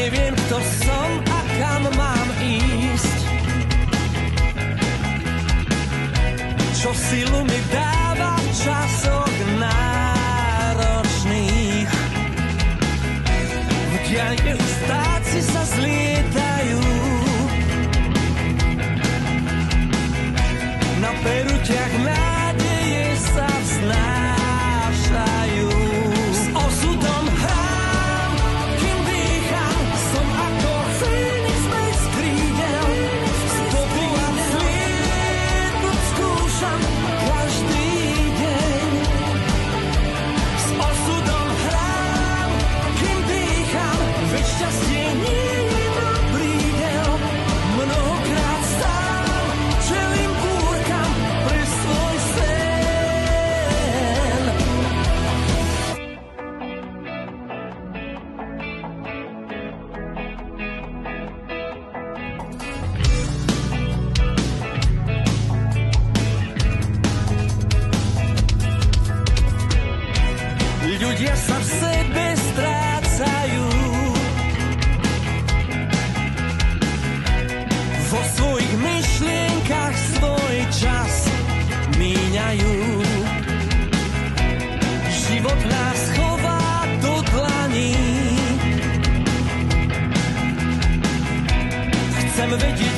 Neviem, kto som a kam mám ísť. Čo silu mi dáva v časoch náročných. V diaľke už vtáci sa zlietajú. Na perutiach nádeje sa vznášajú. S osudom hrám, kým dýcham, som ako Fénix bez krídel. Zdobúvať slietnúť skúšam každý deň. S osudom hrám, kým dýcham, veď šťastie nie je na prídel. Mnohokrát stám, čelím búrkam pre svoj sen. Ľudia sa v sebe strácajú, vo svojich myšlienkach svoj čas míňajú. Život nás chová do dlaní. Chcem vedieť